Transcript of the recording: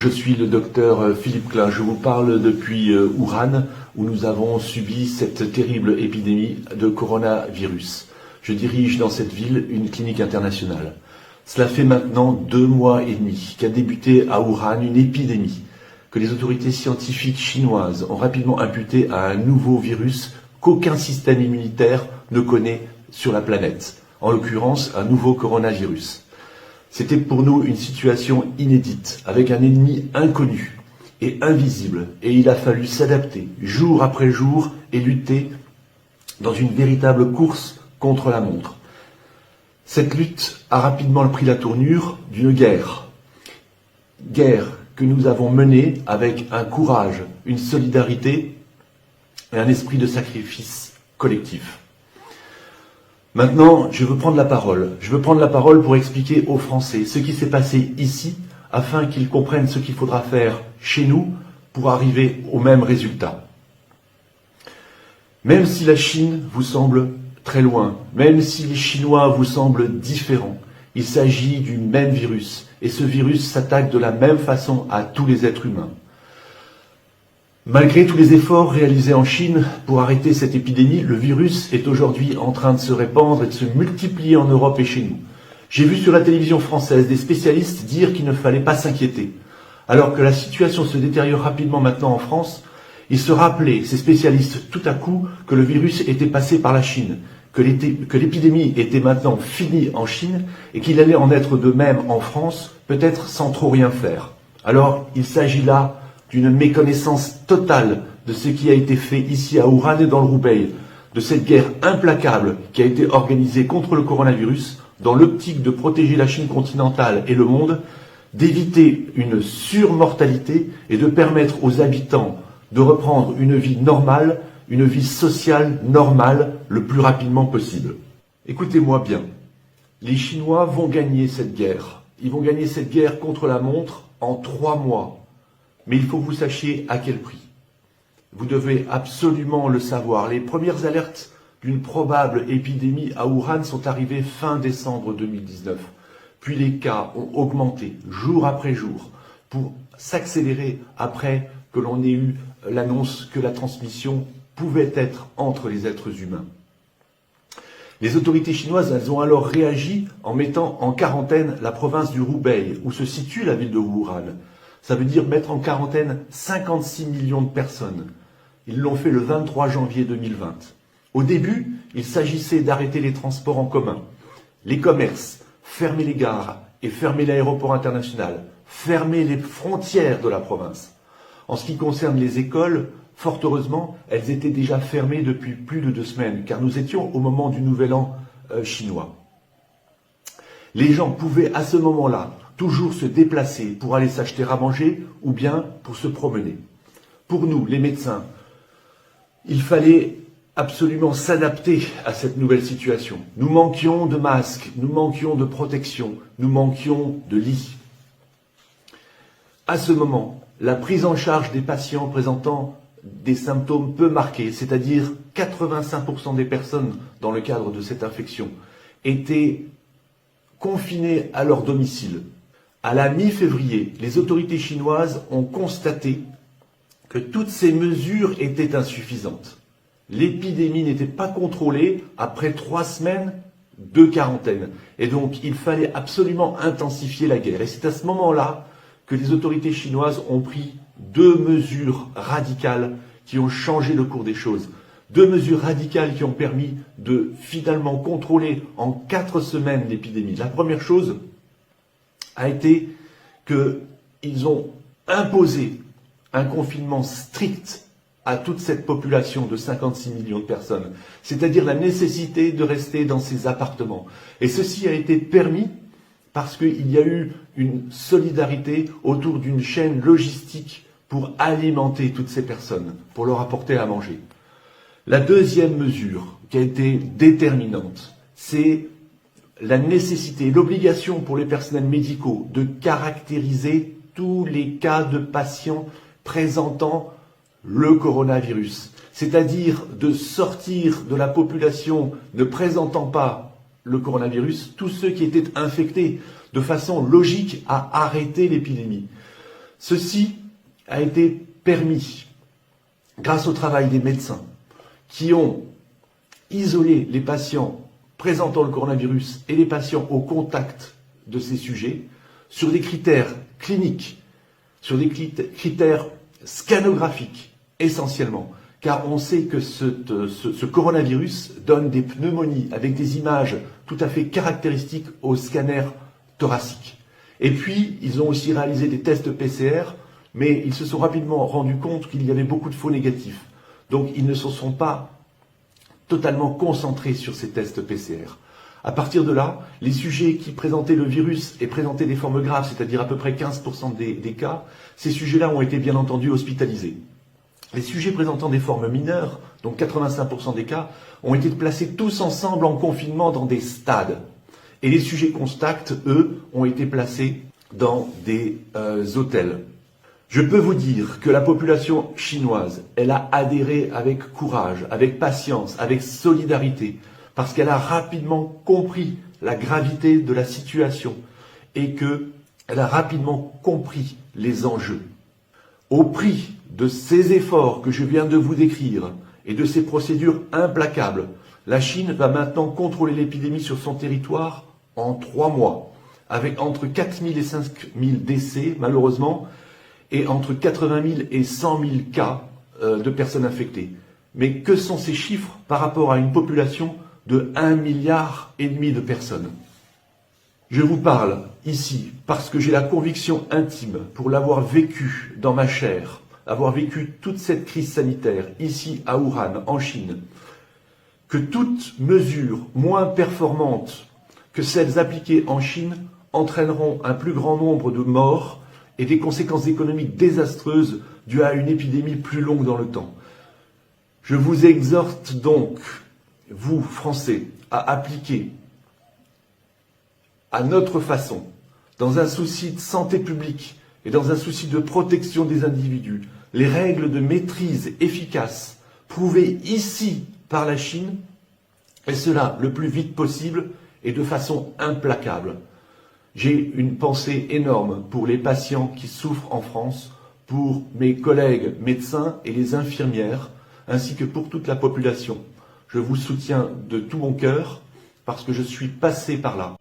Je suis le docteur Philippe Klein, je vous parle depuis Wuhan où nous avons subi cette terrible épidémie de coronavirus. Je dirige dans cette ville une clinique internationale. Cela fait maintenant 2 mois et demi qu'a débuté à Wuhan une épidémie que les autorités scientifiques chinoises ont rapidement imputée à un nouveau virus qu'aucun système immunitaire ne connaît sur la planète, en l'occurrence un nouveau coronavirus. C'était pour nous une situation inédite, avec un ennemi inconnu et invisible, et il a fallu s'adapter jour après jour et lutter dans une véritable course contre la montre. Cette lutte a rapidement pris la tournure d'une guerre que nous avons menée avec un courage, une solidarité et un esprit de sacrifice collectif. Maintenant, je veux prendre la parole. Je veux prendre la parole pour expliquer aux Français ce qui s'est passé ici, afin qu'ils comprennent ce qu'il faudra faire chez nous pour arriver au même résultat. Même si la Chine vous semble très loin, même si les Chinois vous semblent différents, il s'agit du même virus, et ce virus s'attaque de la même façon à tous les êtres humains. Malgré tous les efforts réalisés en Chine pour arrêter cette épidémie, le virus est aujourd'hui en train de se répandre et de se multiplier en Europe et chez nous. J'ai vu sur la télévision française des spécialistes dire qu'il ne fallait pas s'inquiéter. Alors que la situation se détériore rapidement maintenant en France, ils se rappelaient, ces spécialistes, tout à coup, que le virus était passé par la Chine, que l'épidémie était maintenant finie en Chine et qu'il allait en être de même en France, peut-être sans trop rien faire. Alors, il s'agit là d'une méconnaissance totale de ce qui a été fait ici à Wuhan et dans le Roubaix, de cette guerre implacable qui a été organisée contre le coronavirus dans l'optique de protéger la Chine continentale et le monde, d'éviter une surmortalité et de permettre aux habitants de reprendre une vie normale, une vie sociale normale le plus rapidement possible. Écoutez-moi bien, les Chinois vont gagner cette guerre. Ils vont gagner cette guerre contre la montre en 3 mois. Mais il faut que vous sachiez à quel prix. Vous devez absolument le savoir. Les premières alertes d'une probable épidémie à Wuhan sont arrivées fin décembre 2019. Puis les cas ont augmenté jour après jour pour s'accélérer après que l'on ait eu l'annonce que la transmission pouvait être entre les êtres humains. Les autorités chinoises, elles ont alors réagi en mettant en quarantaine la province du Roubaix, où se situe la ville de Wuhan. Ça veut dire mettre en quarantaine 56 millions de personnes. Ils l'ont fait le 23 janvier 2020. Au début, il s'agissait d'arrêter les transports en commun, les commerces, fermer les gares et fermer l'aéroport international, fermer les frontières de la province. En ce qui concerne les écoles, fort heureusement, elles étaient déjà fermées depuis plus de 2 semaines, car nous étions au moment du Nouvel An chinois. Les gens pouvaient à ce moment-là toujours se déplacer pour aller s'acheter à manger ou bien pour se promener. Pour nous, les médecins, il fallait absolument s'adapter à cette nouvelle situation. Nous manquions de masques, nous manquions de protection, nous manquions de lits. À ce moment, la prise en charge des patients présentant des symptômes peu marqués, c'est-à-dire 85% des personnes dans le cadre de cette infection, étaient confinées à leur domicile. À la mi-février, les autorités chinoises ont constaté que toutes ces mesures étaient insuffisantes. L'épidémie n'était pas contrôlée après 3 semaines de quarantaine. Et donc, il fallait absolument intensifier la guerre. Et c'est à ce moment-là que les autorités chinoises ont pris 2 mesures radicales qui ont changé le cours des choses. 2 mesures radicales qui ont permis de finalement contrôler en 4 semaines l'épidémie. La première chose a été qu'ils ont imposé un confinement strict à toute cette population de 56 millions de personnes, c'est-à-dire la nécessité de rester dans ces appartements. Et ceci a été permis parce qu'il y a eu une solidarité autour d'une chaîne logistique pour alimenter toutes ces personnes, pour leur apporter à manger. La deuxième mesure qui a été déterminante, c'est la nécessité, l'obligation pour les personnels médicaux de caractériser tous les cas de patients présentant le coronavirus, c'est-à-dire de sortir de la population ne présentant pas le coronavirus tous ceux qui étaient infectés de façon logique à arrêter l'épidémie. Ceci a été permis grâce au travail des médecins qui ont isolé les patients présentant le coronavirus et les patients au contact de ces sujets sur des critères cliniques, sur des critères scanographiques essentiellement, car on sait que ce coronavirus donne des pneumonies avec des images tout à fait caractéristiques au scanner thoracique. Et puis, ils ont aussi réalisé des tests PCR, mais ils se sont rapidement rendus compte qu'il y avait beaucoup de faux négatifs. Donc, ils ne se sont pas totalement concentrés sur ces tests PCR. À partir de là, les sujets qui présentaient le virus et présentaient des formes graves, c'est-à-dire à peu près 15% des cas, ces sujets-là ont été bien entendu hospitalisés. Les sujets présentant des formes mineures, donc 85% des cas, ont été placés tous ensemble en confinement dans des stades. Et les sujets contacts, eux, ont été placés dans des hôtels. Je peux vous dire que la population chinoise, elle a adhéré avec courage, avec patience, avec solidarité, parce qu'elle a rapidement compris la gravité de la situation et qu'elle a rapidement compris les enjeux. Au prix de ces efforts que je viens de vous décrire et de ces procédures implacables, la Chine va maintenant contrôler l'épidémie sur son territoire en 3 mois, avec entre 4 000 et 5 000 décès, malheureusement, et entre 80 000 et 100 000 cas de personnes infectées. Mais que sont ces chiffres par rapport à une population de 1,5 milliard de personnes? Je vous parle ici parce que j'ai la conviction intime, pour l'avoir vécu dans ma chair, avoir vécu toute cette crise sanitaire ici à Wuhan, en Chine, que toute mesure moins performante que celles appliquées en Chine entraîneront un plus grand nombre de morts et des conséquences économiques désastreuses dues à une épidémie plus longue dans le temps. Je vous exhorte donc, vous, Français, à appliquer à notre façon, dans un souci de santé publique et dans un souci de protection des individus, les règles de maîtrise efficaces prouvées ici par la Chine, et cela le plus vite possible et de façon implacable. J'ai une pensée énorme pour les patients qui souffrent en France, pour mes collègues médecins et les infirmières, ainsi que pour toute la population. Je vous soutiens de tout mon cœur parce que je suis passé par là.